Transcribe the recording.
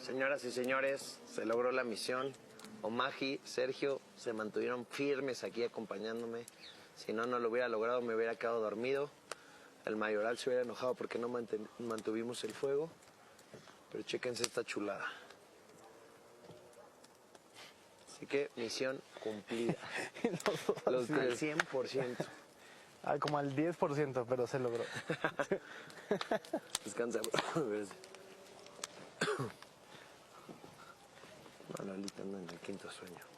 Señoras y señores, se logró la misión. Omaji, Sergio se mantuvieron firmes aquí acompañándome. Si no, no lo hubiera logrado, me hubiera quedado dormido. El mayoral se hubiera enojado porque no mantuvimos el fuego. Pero chéquense esta chulada. Así que misión cumplida. Los del 100%. Como al 10%, pero se logró. Descansa. Manolita anda en el quinto sueño.